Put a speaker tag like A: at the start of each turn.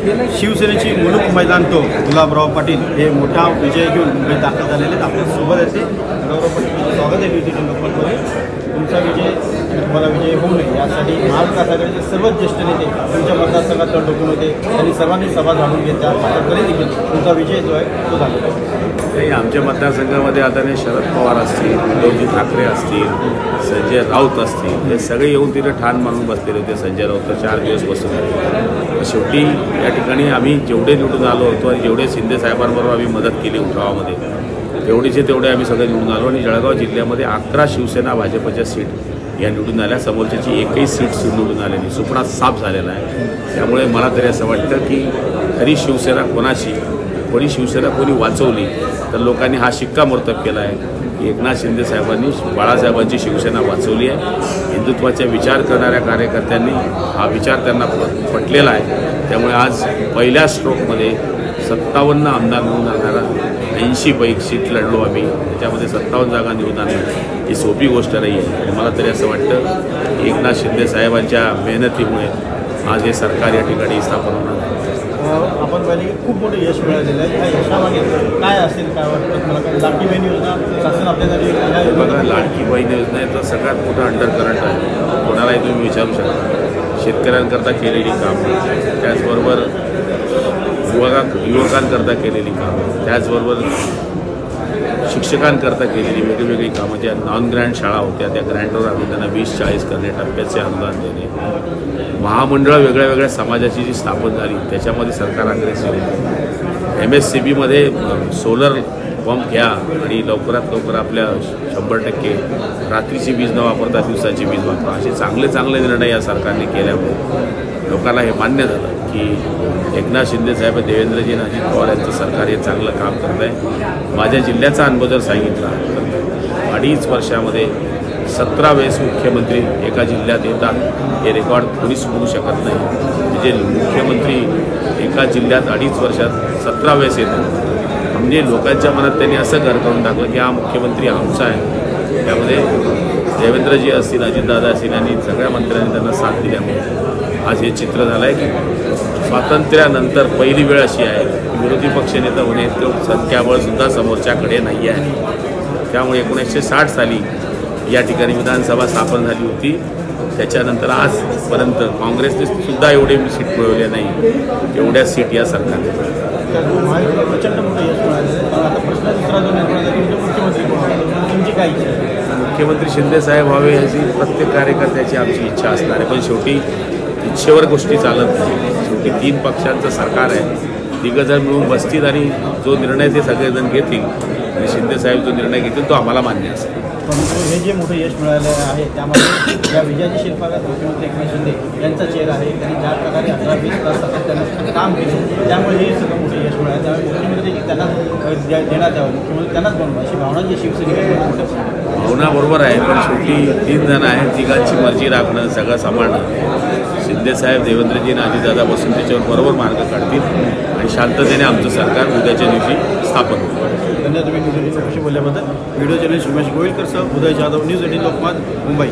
A: शिवसेनेची मुलूक मैदान तो गुलाबराव पाटील हे मोठा विजय घेऊन मुंबईत दाखल झालेले आहेत। आपल्या सोबत आहे गुलाबराव पाटील, स्वागत आहे विजय लोकमतमध्ये। तुमचा विजय तुम्हाला विजय होऊ नये यासाठी महाविकास आघाडीचे सर्वच ज्येष्ठ नेते तुमच्या मतदारसंघात तळ ठोकून होते, त्यांनी सर्वांनी सभा झाडून घेतल्या, तरी देखील तुमचा विजय जो आहे तो झाला
B: नाही। आमच्या मतदारसंघामध्ये आदरणीय शरद पवार असतील, उद्धवजी ठाकरे असतील, संजय राऊत असतील, हे सगळे येऊन तिथे ठाण मारून बसलेले होते। संजय राऊत तर 4 दिवस बसून होते। शेवटी या ठिकाणी आम्ही जेवढे निवडून आलो होतो आणि जेवढे शिंदे साहेबांबरोबर आम्ही मदत केली उठावामध्ये, तेवढे आम्ही सगळे निवडून आलो आणि जळगाव जिल्ह्यामध्ये 11 शिवसेना भाजपच्या सीट या निवडून आल्या। समोरच्याची एकही सीट निवडून आलेली, सुपडा साफ झालेला आहे। त्यामुळे मला तरी असं वाटतं की खरी शिवसेना कोणाची, कोणी शिवसेना कोणी वाचवली तर लोकांनी हा शिक्कामोर्तब केला आहे की एकनाथ शिंदे साहेबांनी बाळासाहेबांची शिवसेना वाचवली आहे। हिंदुत्वाचा विचार करणाऱ्या कार्यकर्त्यांनी हा विचार त्यांना पटलेला आहे। त्यामुळे आज पहिल्या स्ट्रोकमध्ये 57 आमदार निवडून आणणारा 80 पैकी सीट लढलो आम्ही, त्याच्यामध्ये 57 जागा निवडून आणणं ही सोपी गोष्ट नाही आहे। आणि मला तरी असं वाटतं एकनाथ शिंदे साहेबांच्या मेहनतीमुळे आज हे सरकार या ठिकाणी स्थापन होणार आहे।
A: आपण पाहिले खूप मोठं यश मिळालेलं आहे। या यशामागे काय असेल, काय वाटतं मला? लाडकी बहीण योजना शासन आपल्यासाठी
B: बघा, लाडकी बहीण योजनेचं सगळ्यात मोठं अंडर करंट आहे, कोणालाही तुम्ही विचारू शकता। शेतकऱ्यांकरता केलेली कामं, त्याचबरोबर युवकांकरता केलेली कामं, त्याचबरोबर शिक्षकांकरता केलेली वेगळी कामं, ज्या नॉन ग्रँट शाळा होत्या त्या ग्रँटवर आम्ही त्यांना 20-40 करणे, टप्प्याचे अनुदान देणे, महामंडळं वेगळ्या समाजाची जी स्थापन झाली त्याच्यामध्ये सरकार अग्रेसिव्ह आहे। MSCBमध्ये सोलर पंप घ्या आणि लवकरात लवकर आपल्या 100% रात्रीची वीज न वापरता दिवसाची वीज वापरा, असे चांगले निर्णय या सरकारने केल्यामुळे लोकांना हे मान्य झालं की एकनाथ शिंदे साहेब, देवेंद्रजी आणि अजित पवार यांचं सरकार हे चांगलं काम करत आहे। माझ्या जिल्ह्याचा अनुभव जर सांगितला तर 2.5 वर्षामध्ये 17 वेळेस मुख्यमंत्री एका जिल्ह्यात येतात, हे रेकॉर्ड कोणीच होऊ शकत नाही। म्हणजे मुख्यमंत्री एका जिल्ह्यात 2.5 वर्षात 17 वेळेस येतात, म्हणजे लोकांच्या मनात त्यांनी असं घर करून टाकलं की हा मुख्यमंत्री आमचा आहे। त्यामध्ये देवेंद्रजी असतील, अजितदादा असतील आणि सगळ्या मंत्र्यांनी त्यांना साथ दिल्यामुळे आज हे चित्र झालं आहे की स्वातंत्र्यानंतर पहिली वेळ अशी आहे की विरोधी पक्षनेता होणे इतकं संख्याबळसुद्धा समोरच्याकडे नाही आहे। त्यामुळे 1960 साली या ठिकाणी विधानसभा स्थापन झाली होती, त्याच्यानंतर आजपर्यंत काँग्रेसने सुद्धा एवढे सीट मिळवले नाही, एवढ्या सीट या सरकारने
A: प्रचंड मोठं यश मिळालं। आता प्रश्न दुसरा जो मुख्यमंत्री काय इच्छा?
B: मुख्यमंत्री शिंदे साहेब व्हावे याची प्रत्येक कार्यकर्त्याची आमची इच्छा असणार आहे, पण शेवटी इच्छेवर गोष्टी चालत नाही। शेवटी 3 पक्षांचं सरकार आहे, 3 जण मिळून बसतील आणि जो निर्णय ते सगळेजण घेतील आणि शिंदे साहेब जो निर्णय घेतील तो आम्हाला मान्य असेल।
A: परंतु हे जे मोठं यश मिळालं आहे त्यामध्ये या विजयाची शिल्पकार मुख्यमंत्री एकनाथ शिंदे यांचा चेहरा आहे। त्यांनी ज्या प्रकारे 18-20 तास सातत्यानं काम केले त्यामुळे हे सगळं मोठं यश मिळालं। त्यामुळे मुख्यमंत्री त्यांना देण्यात यावं, मुख्यमंत्री त्यांनाच बनवा अशी भावना जी शिवसेनेकडे
B: भावना बरोबर आहे, पण शेवटी 3 जण आहेत, 3घांची मर्जी राखणं, सगळं सांभाळणं। शिंदे साहेब, देवेंद्रजी आणि अजितदादा बसून त्याच्यावर बरोबर मार्ग काढतील आणि शांततेने आमचं सरकार उद्याच्या दिवशी स्थापन होईल।
A: धन्यवाद तुम्ही न्यूज 18 बोलल्याबद्दल। व्हिडिओ जर्नलिस्ट उमेश गोविलकर सह उदय जाधव, न्यूज 18 लोकमत, मुंबई।